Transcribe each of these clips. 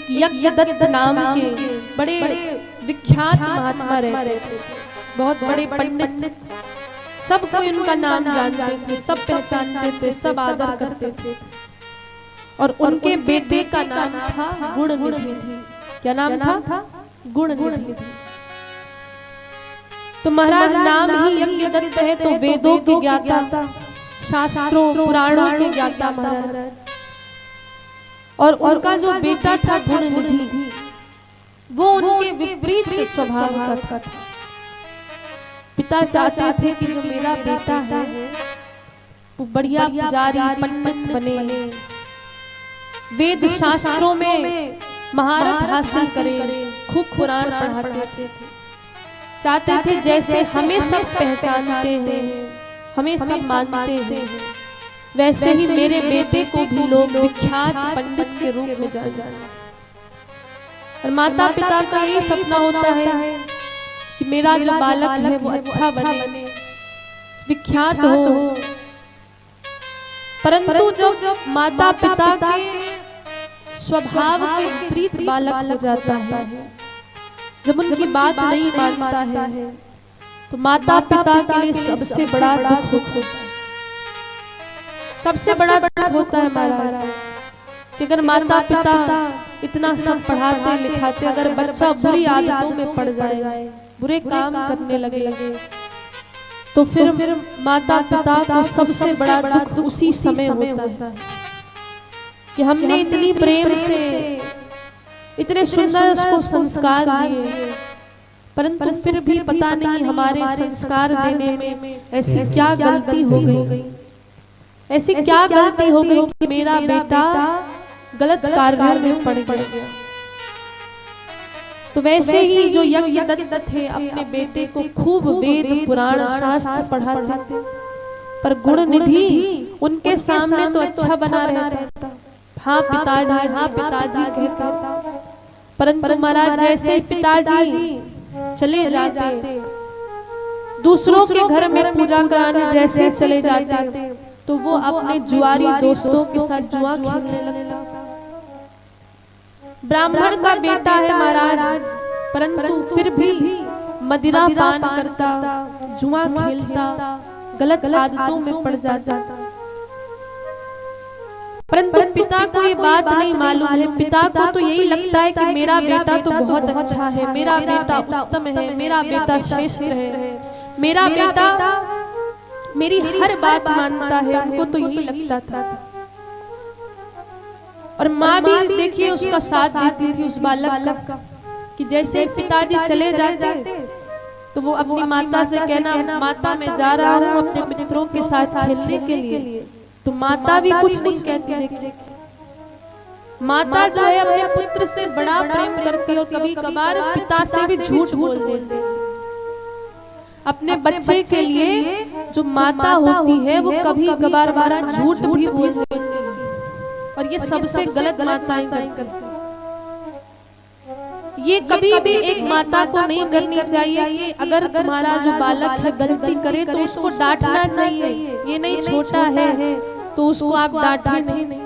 एक यज्ञदत्त नाम के बड़े विख्यात महात्मा रहते थे, बहुत बड़े पंडित, सब कोई उनका नाम जानते थे, सब पहचानते थे, सब आदर करते थे। और उनके बेटे का नाम था गुणनिधि। क्या नाम था? गुणनिधि। तो महाराज नाम ही यज्ञदत्त है तो वेदों के ज्ञाता, शास्त्रों पुराणों के ज्ञाता महाराज। और उनका जो बेटा था गुणनिधि, वो उनके विपरीत स्वभाव का था। पिता चाहते थे कि जो मेरा बेटा है वो बढ़िया पुजारी पंडित बने, वेद शास्त्रों में महारत हासिल करे, खूब पुराण पढ़ाते थे। चाहते थे जैसे हमें सब पहचानते हैं, हमें सब मानते हैं, वैसे ही मेरे बेटे को भी लोग विख्यात पंडित के रूप में जाने। और माता पिता का यही सपना होता है कि मेरा जो बालक है वो अच्छा बने, विख्यात हो। परंतु जब माता पिता के स्वभाव के विपरीत बालक हो जाता है, जब उनकी बात नहीं मानता है, तो माता पिता के लिए सबसे बड़ा दुख होता है। सबसे बड़ा दुख होता है महाराज कि अगर माता पिता इतना सब पढ़ाते लिखाते, अगर बच्चा बुरी आदतों में पड़ जाए, बुरे काम करने लगे, तो फिर माता पिता को सबसे बड़ा दुख उसी समय होता है कि हमने इतनी प्रेम से इतने सुंदर उसको संस्कार दिए, परंतु फिर भी पता नहीं हमारे संस्कार देने में ऐसी क्या गलती हो गई, ऐसी क्या गलती हो गई कि मेरा बेटा गलत कार्यों में पड़ गया। तो वैसे ही जो यज्ञदत्त थे अपने बेटे को खूब वेद पुराण शास्त्र पढ़ाते थे, पर गुणनिधि उनके सामने तो अच्छा बना रहता, हाँ पिताजी, हाँ पिताजी कहता, परंतु महाराज जैसे पिताजी चले जाते, दूसरों के घर में पूजा कराने जैसे चले जाते, तो वो अपने जुआरी दोस्तों के साथ जुआ खेलने लगता। ब्राह्मण का बेटा है महाराज, परंतु फिर भी मदिरा पान करता, जुआ खेलता, गलत आदतों में पड़ जाता। परंतु पिता को ये बात नहीं मालूम है। पिता को तो यही लगता है कि मेरा बेटा तो बहुत अच्छा है, मेरा बेटा उत्तम है, मेरा बेटा श्रेष्ठ है, मेरा बेटा मेरी हर बात मानता है। उनको तो यही लगता था। और माँ भी देखिए उसका साथ देती थी उस बालक का, कि जैसे पिताजी चले जाते तो वो अपनी माता से कहना, माता मैं जा रहा हूँ अपने मित्रों के साथ खेलने के लिए। तो माता भी कुछ नहीं कहती। देखिए माता जो है अपने पुत्र से बड़ा प्रेम करती है, और कभी कभार पिता से भी झूठ बोल देती है। अपने बच्चे के लिए जो माता होती है वो कभी कभार हमारा झूठ भी बोल देती है, और ये सबसे गलत माताएं करती हैं। ये कभी भी एक माता को नहीं करनी चाहिए कि अगर तुम्हारा जो बालक है गलती करे तो उसको डांटना चाहिए। ये नहीं छोटा है तो उसको आप डांटिए नहीं,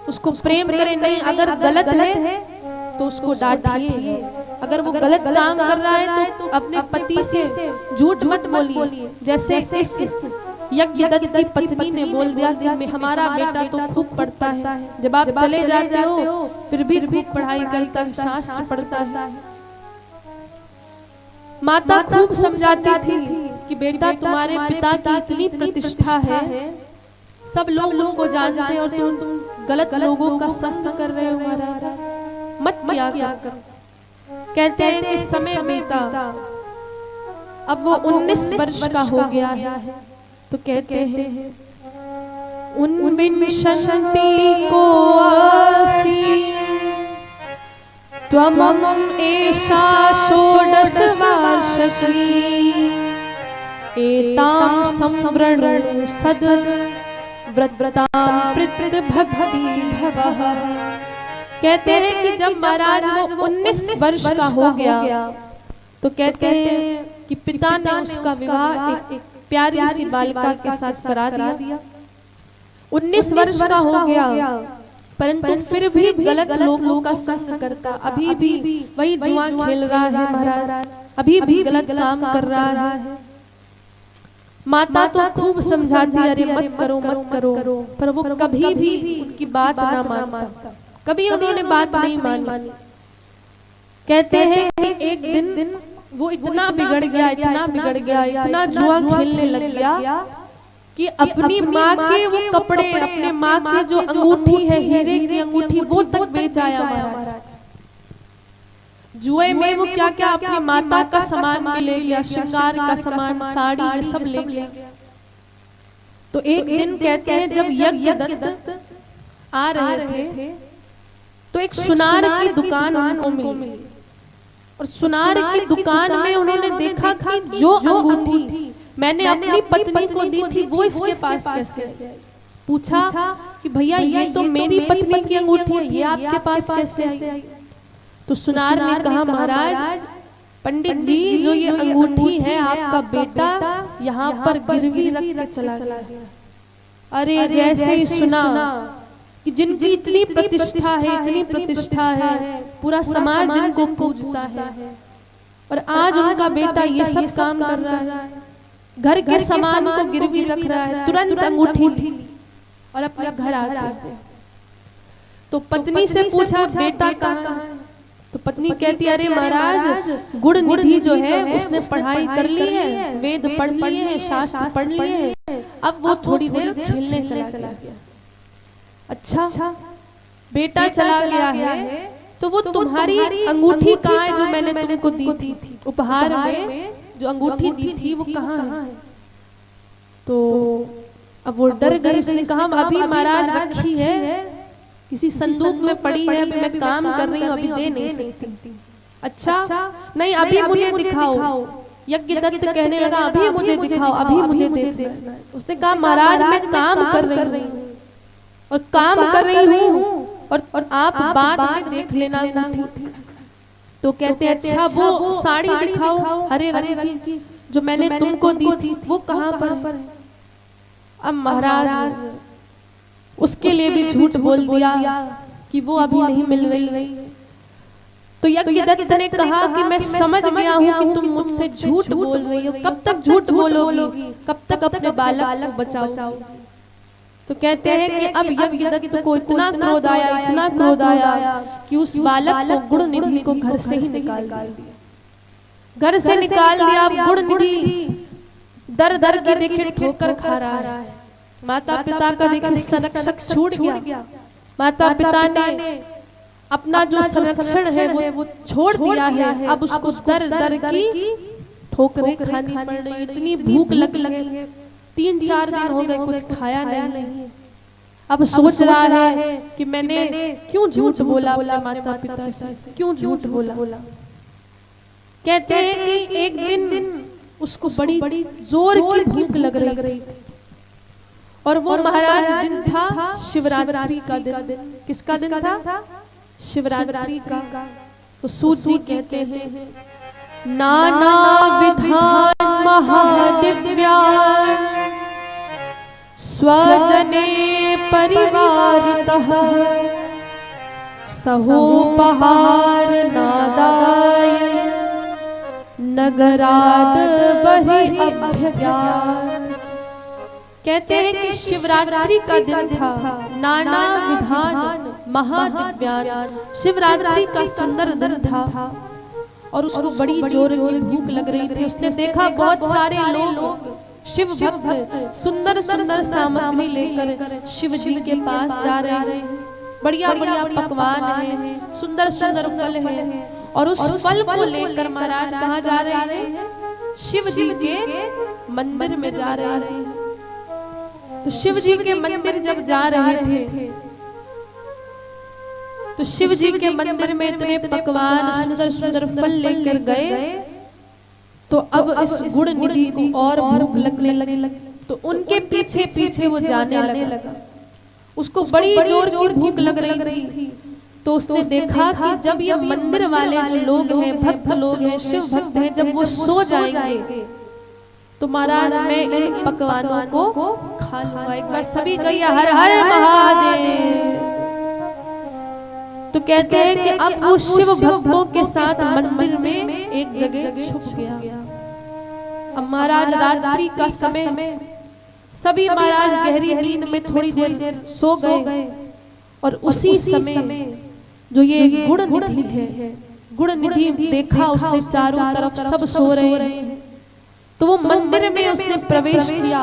उसको प्रेम करें नहीं। अगर गलत है तो उसको डांटिए। अगर वो गलत काम कर रहा है तो अपने पति से झूठ मत बोलिए। जैसे इस यज्ञदत्त की पत्नी ने बोल दिया कि हमारा बेटा तो खूब पढ़ता है, जब आप चले जाते हो फिर भी खूब पढ़ाई करता है, शास्त्र पढ़ता है। माता खूब समझाती थी कि बेटा तुम्हारे पिता की इतनी प्रतिष्ठा है, सब लोग उनको जानते हैं, और तुम गलत लोगों का संग कर रहे हो महाराज, मत किया कर। कहते हैं कि समय बीता, अब वो 19 वर्ष का हो गया है, तो कहते हैं उनविंशति को आसी त्वमम एषा षोडश वार्षिकी एतां संवृणु सद व्रतां कृत भक्ति भवः। कहते हैं कि जब महाराज वो 19 वर्ष का हो गया तो कहते हैं कि पिता ने उसका विवाह एक प्यारी सी बालिका के साथ करा दिया। 19 वर्ष का हो गया परंतु फिर भी गलत लोगों का संग करता, अभी भी वही जुआ खेल रहा है महाराज, अभी भी गलत काम कर रहा है। माता तो खूब समझाती, अरे मत करो मत करो, पर वो कभी भी उनकी बात ना मानता, कभी उन्होंने बात नहीं मानी। कहते हैं कि एक दिन वो इतना बिगड़ गया, इतना बिगड़ गया, इतना जुआ खेलने लग गया कि अपनी माँ के वो कपड़े, अपने माँ की जो अंगूठी है, हीरे की अंगूठी, वो तक बेच आया महाराज। जुए में वो क्या क्या अपनी माता का सामान भी ले गया, श्रृंगार का सामान, साड़ी, ये सब ले गया। तो एक दिन कहते हैं जब यज्ञदत्त आ रहे थे तो एक सुनार की दुकान उनको मिली, और सुनार की दुकान में उन्होंने देखा कि जो अंगूठी मैंने अपनी पत्नी को दी थी वो इसके पास कैसे आई। पूछा कि भैया ये तो मेरी पत्नी की अंगूठी है, ये आपके पास कैसे आई। तो सुनार ने कहा महाराज पंडित जी, जो ये अंगूठी है आपका बेटा यहाँ पर गिरवी रख के चला गया। अरे जैसे ही सुना कि जिनकी इतनी प्रतिष्ठा है, इतनी प्रतिष्ठा है, पूरा समाज जिनको पूजता है, और आज उनका बेटा ये सब काम कर रहा है, घर के सामान को गिरवी रख रहा है, तुरंत अंगूठी ली और अपने घर आते। तो पत्नी से पूछा बेटा कहाँ है। तो पत्नी कहती अरे महाराज गुण निधि जो है उसने पढ़ाई कर ली है, वेद पढ़ लिए हैं, शास्त्र पढ़ लिए हैं, अब वो थोड़ी देर खेलने चला गया। अच्छा बेटा चला गया है तो वो तुम्हारी अंगूठी कहाँ है जो मैंने तुमको दी थी उपहार में, जो अंगूठी दी थी वो कहाँ है। तो अब वो डर गई, उसने कहा अभी महाराज रखी है, किसी संदूक में पड़ी है, अभी मैं काम कर रही हूँ, अभी दे नहीं सकती। अच्छा नहीं अभी मुझे दिखाओ। यज्ञदत्त कहने लगा अभी मुझे दिखाओ, अभी मुझे देखना है। उसने कहा महाराज मैं काम कर रही हूँ और काम कर रही हूँ और आप बाद में देख लेना अंगूठी। तो कहते अच्छा वो साड़ी दिखाओ हरे रंग की जो मैंने तुमको दी थी, वो कहाँ पर है। अब महाराज उसके लिए भी झूठ बोल दिया कि वो अभी नहीं मिल रही। तो यज्ञदत्त ने कहा कि मैं समझ गया हूँ कि तुम मुझसे झूठ बोल रही हो, कब तक झूठ बोलोगी, कब तक अपने बालक को बचाओगी। तो कहते हैं कि अब यज्ञदत्त को इतना क्रोध आया, इतना क्रोध आया कि उस बालक को गुण निधि को घर से ही निकाल दिया। घर से निकाल दिया। अब गुण निधि दर दर के देखे ठोकर खा रहा है, माता पिता का देखे संरक्षक छूट गया, माता पिता ने अपना जो संरक्षण है वो छोड़ दिया है। अब उसको दर दर की ठोकरें खानी पड़ रही, इतनी भूख लगी है, 3-4 दिन हो गए कुछ खाया नहीं। अब सोच रहा है कि मैंने क्यों झूठ बोला अपने माता पिता से, क्यों झूठ बोला। कहते हैं कि एक दिन उसको बड़ी जोर की भूख लग रही थी, और वो महाराज दिन था शिवरात्रि का दिन। किसका दिन था? शिवरात्रि का। तो सूत जी कहते हैं नाना विधान महादिव्यान स्वजने परिवारितः सहोपहार नादाय नगराद बहि अभ्यज्ञात। कहते हैं कि शिवरात्रि का दिन था, नाना विधान महादिव्यान, शिवरात्रि का सुंदर दिन था, और उसको बड़ी जोर की भूख लग रही थी। उसने देखा बहुत सारे लोग शिव भक्त सुंदर सुंदर सामग्री लेकर शिव जी के पास जा रहे हैं, बढ़िया बढ़िया पकवान है, सुंदर सुंदर फल है, और उस फल को लेकर महाराज कहाँ जा रहे हैं? शिव जी के मंदिर में जा रहे हैं। तो शिव जी के मंदिर जब जा रहे थे तो शिव जी के मंदिर में इतने पकवान सुंदर सुंदर फल लेकर गए, तो अब इस गुण निधि को और भूख लगने लगी। तो उनके पीछे पीछे वो जाने लगा। उसको बड़ी जोर की भूख लग रही थी। तो उसने देखा कि जब ये मंदिर वाले जो लोग हैं, भक्त लोग हैं, शिव भक्त हैं, जब वो सो जाएंगे तो महाराज मैं इन पकवानों को खा लूंगा। एक बार सभी कहिए हर हर महादेव। तो कहते हैं कि अब वो शिव भक्तों के साथ मंदिर में एक जगह छुप गया। अब महाराज रात्रि का समय, सभी महाराज गहरी नींद में थोड़ी देर सो गए और उसी समय जो ये गुण निधि है, गुण निधि देखा उसने चारों तरफ सब सो रहे हैं, तो वो मंदिर में उसने प्रवेश किया।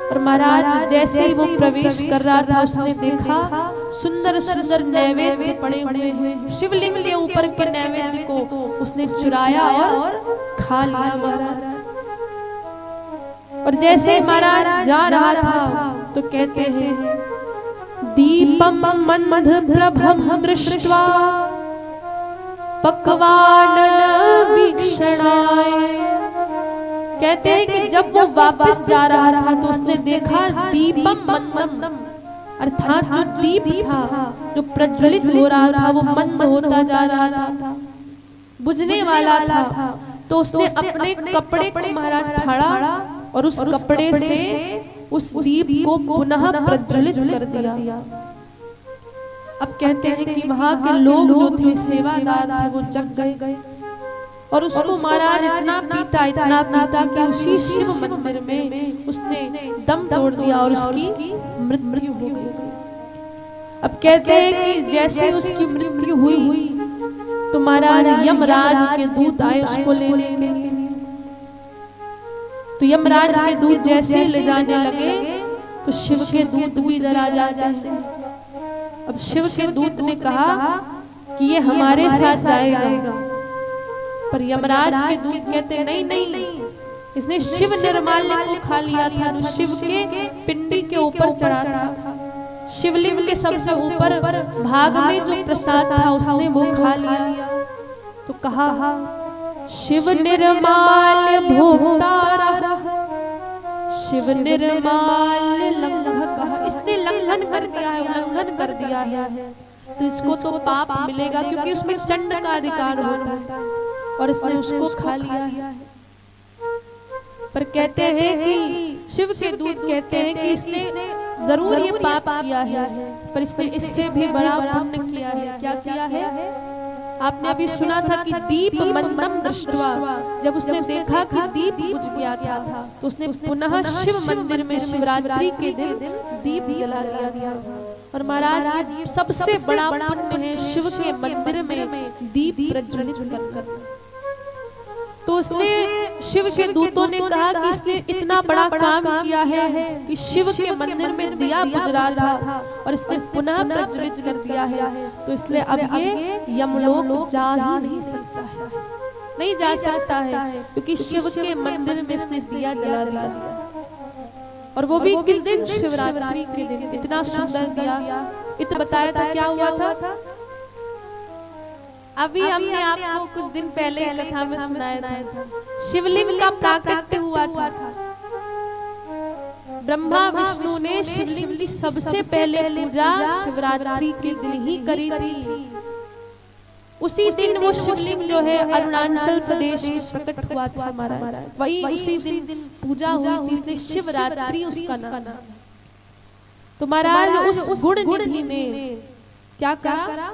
और महाराज जैसे ही वो प्रवेश कर रहा था उसने देखा सुंदर सुंदर नैवेद्य पड़े हुए हैं। शिवलिंग के ऊपर के नैवेद्य को उसने चुराया और खा लिया महाराज। और जैसे महाराज जा रहा था तो कहते हैं दीपम मंद प्रभम दृष्ट्वा पकवान वीक्षणाय। कहते हैं कि जब वो वापस जा रहा था तो उसने देखा दीपम मंदम, अर्थात जो दीप था जो प्रज्वलित हो रहा था वो मंद होता जा रहा था, बुझने वाला था। तो उसने अपने कपड़े को महाराज फाड़ा और उस कपड़े से उस दीप को पुनः प्रज्वलित कर दिया। अब कहते हैं कि वहां के लोग जो थे, सेवादार थे, वो जग गए और उसको महाराज इतना पीटा कि उसी शिव मंदिर में उसने दम तोड़ दिया और उसकी मृत्यु हो गई। अब कहते हैं कि जैसे उसकी मृत्यु हुई तो महाराज यमराज के दूत आए उसको लेने के लिए। तो यमराज के दूत जैसे ले जाने लगे तो शिव के दूत भी इधर आ जाते हैं। अब शिव के दूत ने कहा कि ये हमारे साथ जाएगा, पर यमराज के दूत कहते नहीं नहीं, इसने शिव निर्माल्य को खा लिया था जो शिव के पिंडी के ऊपर चढ़ा था। शिवलिंग के सबसे ऊपर भाग में जो प्रसाद था उसने वो खा लिया। तो कहा शिव निर्माल्य भोक्ता रहा, शिव निर्माल्य लंघक। इसने लंघन कर दिया है, उल्लंघन कर दिया है, तो इसको तो पाप मिलेगा क्योंकि उसमें चंड का अधिकार होता है और इसने उसको खा लिया है। पर कहते हैं कि शिव के दूत कहते हैं कि इसने जरूर ये पाप किया है, पर इसने इससे भी बड़ा पुण्य किया है। क्या किया है? आपने अभी सुना था कि दीप मंदम दृष्ट्वा, जब उसने देखा कि दीप बुझ गया था तो उसने पुनः शिव मंदिर में शिवरात्रि के दिन दीप जला दिया था। और महाराज ये सबसे बड़ा पुण्य है शिव के मंदिर में दीप प्रज्वलित करना। तो इसलिए शिव के दूतों ने कहा कि इसने इतना बड़ा काम किया है कि शिव के मंदिर में दिया बुझ रहा था और इसने पुनः प्रज्वलित कर दिया है, तो इसलिए अब ये यमलोक जा ही नहीं सकता है, नहीं जा सकता है, क्योंकि शिव के मंदिर में इसने दिया जला दिया। और वो भी किस दिन? शिवरात्रि के दिन। इतना सुंदर दिया। इतना बताया था क्या हुआ था? अभी हमने आपको कुछ दिन पहले कथा में सुनाया था, शिवलिंग का प्राकट्य हुआ था। ब्रह्मा विष्णु ने शिवलिंग की सबसे पहले पूजा शिवरात्रि के दिन ही करी थी। उसी दिन वो शिवलिंग जो है अरुणाचल प्रदेश में प्रकट हुआ था महाराज, वही उसी दिन पूजा हुई थी, इसलिए शिवरात्रि उसका नाम। तो महाराज उस गुण निधि ने क्या करा?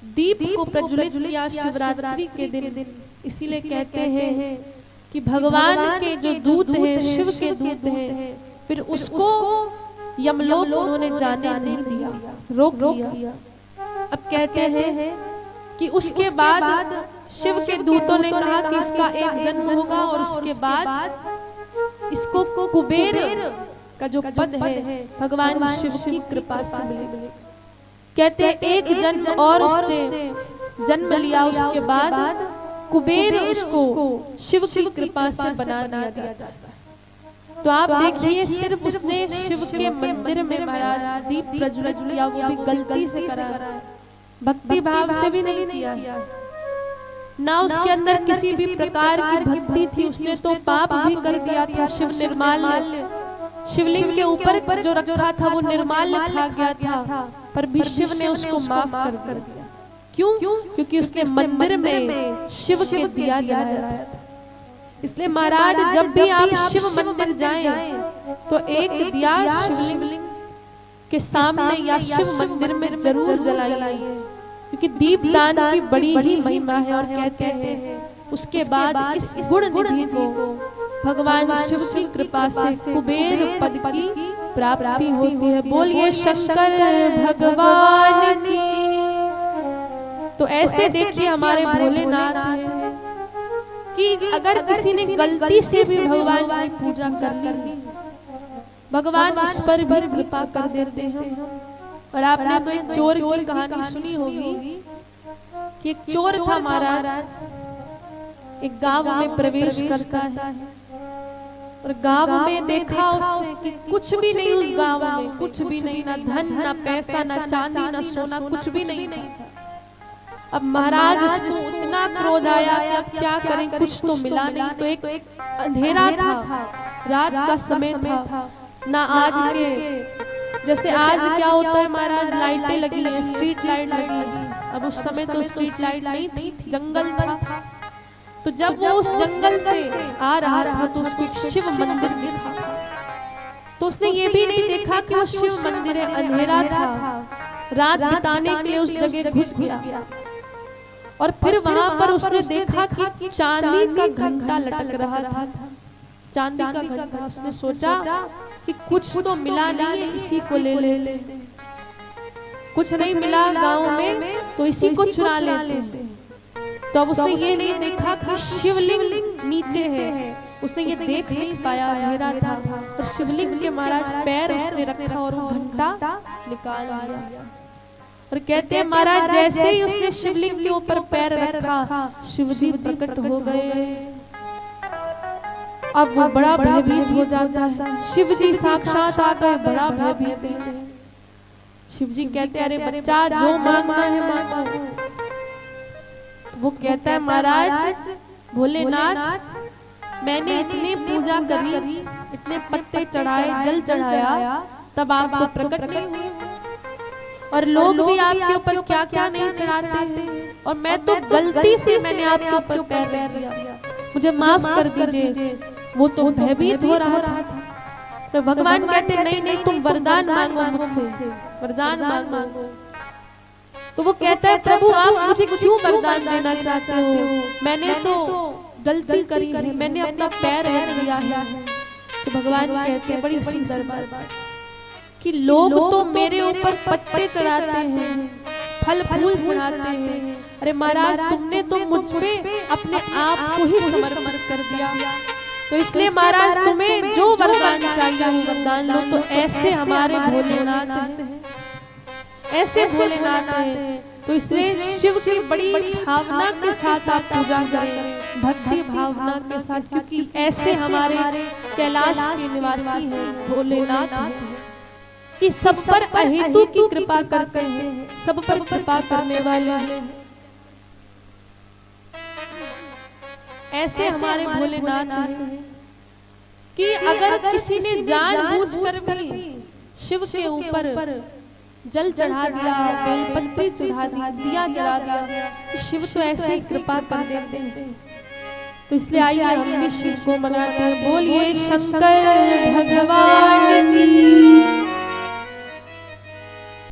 दीप को प्रज्वलित किया शिवरात्रि के दिन। इसीलिए कहते हैं कि भगवान के जो दूत हैं, शिव के दूत हैं, फिर उसको यमलोक उन्होंने जाने नहीं दिया, रोक लिया। अब कहते हैं कि उसके बाद शिव के दूतों ने कहा कि इसका एक जन्म होगा और उसके बाद इसको कुबेर का जो पद है भगवान शिव की कृपा से मिलेगा। कहते एक जन्म और उसने जन्म लिया, उसके बाद कुबेर उसको शिव की कृपा से बना दिया जाता है। तो आप देखिए, सिर्फ उसने शिव के मंदिर में महाराज दीप प्रज्वलित किया, वो भी गलती से करा, भक्ति भाव से भी नहीं किया, ना उसके अंदर किसी भी प्रकार की भक्ति थी। उसने तो पाप भी कर दिया था। शिव निर्माल्य, शिवलिंग के ऊपर जो रखा था वो निर्माल्य खा गया था, पर भी शिव ने उसको माफ कर दिया। क्यों? क्योंकि उसने मंदिर में शिव के दिया जलाया था। इसलिए महाराज जब भी आप शिव मंदिर जाएं तो एक दिया शिवलिंग के सामने या शिव मंदिर में जरूर जलाइए, क्योंकि दीपदान की बड़ी ही महिमा है। और कहते हैं उसके बाद इस गुण निधि को भगवान शिव की कृपा से कुबेर पद की प्राप्ति होती है। बोलिए शंकर भगवान की। तो ऐसे देखिए हमारे भोलेनाथ हैं कि अगर किसी ने गलती से भी भगवान की पूजा कर ली, भगवान उस पर भी कृपा कर देते हैं। और आपने तो एक चोर की कहानी सुनी होगी कि एक चोर था महाराज, एक गांव में प्रवेश करता है और गांव में देखा उसने कि कुछ भी नहीं, उस गांव में कुछ भी नहीं, ना धन ना पैसा ना चांदी ना सोना, कुछ भी नहीं था। अब महाराज उसको उतना क्रोध आया कि अब क्या करें, कुछ तो मिला नहीं। तो एक अंधेरा था, रात का समय था, ना आज के जैसे आज क्या होता है महाराज, लाइटें लगी हैं, स्ट्रीट लाइट लगी है। अब उस समय तो स्ट्रीट लाइट नहीं थी, जंगल था। तो जब वो उस जंगल से आ रहा था तो उसको एक शिव मंदिर दिखा। तो उसने ये भी नहीं देखा कि वो शिव मंदिर है, अंधेरा था, रात बिताने के लिए उस जगह घुस गया। और फिर वहां पर उसने देखा कि चांदी का घंटा लटक रहा था, चांदी का घंटा। उसने सोचा कि कुछ तो मिला नहीं है, इसी को ले लेते। कुछ नहीं मिला गांव में तो इसी को चुरा लेते हैं। तो अब उसने ये नहीं देखा कि शिवलिंग नीचे है, उसने ये देख नहीं पाया, अंधेरा था। और शिवलिंग के महाराज पैर उसने रखा और वो घंटा निकाल लिया। और कहते हैं महाराज जैसे ही उसने शिवलिंग के ऊपर पैर रखा, शिवजी प्रकट हो गए। अब वो बड़ा भयभीत हो जाता है, शिवजी साक्षात आ गए, बड़ा भयभीत है। शिवजी कहते हैं अरे बच्चा जो मांगना है मांगो। तो वो कहता है महाराज भोलेनाथ मैंने इतनी पूजा करी, इतने पत्ते चढ़ाए, जल चढ़ाया, तब आप तो प्रकट नहीं हुए। और लोग भी आपके ऊपर क्या क्या नहीं चढ़ाते हैं, और मैं तो गलती से मैंने आपके ऊपर पैर रख दिया, मुझे माफ कर दीजिए। वो तो भयभीत हो रहा था। तो भगवान कहते नहीं नहीं तुम वरदान मांगो मुझसे, वरदान मांगो। तो वो कहता है प्रभु आप मुझे क्यों वरदान देना चाहते हो, मैंने तो गलती करी है, मैंने अपना पैर रख दिया है। तो भगवान कहते हैं बड़ी सुंदर बात कि लोग तो मेरे ऊपर पत्ते चढ़ाते हैं, फल फूल चढ़ाते हैं, अरे महाराज तुमने तो मुझ पे अपने आप को ही समर्पण कर दिया। तो इसलिए महाराज तुम्हें जो वरदान चाहिए वो वरदान लो। तो ऐसे हमारे भोलेनाथ हैं, ऐसे भोलेनाथ हैं। तो इसलिए शिव की बड़ी भावना के साथ आप पूजा करें, भक्ति भावना के साथ, क्योंकि ऐसे हमारे कैलाश के निवासी हैं भोलेनाथ हैं कि सब पर अहेतु की कृपा करते हैं, सब पर कृपा करने वाले हैं। ऐसे हमारे भोलेनाथ हैं कि अगर किसी ने जानबूझकर भी शिव के ऊपर जल चढ़ा दिया, बेलपत्री चढ़ा दी, दिया जला दिया, तो शिव तो ऐसे ही कृपा कर देते हैं। तो इसलिए आइए हम भी शिव को मनाते हैं। बोलिए शंकर भगवान की।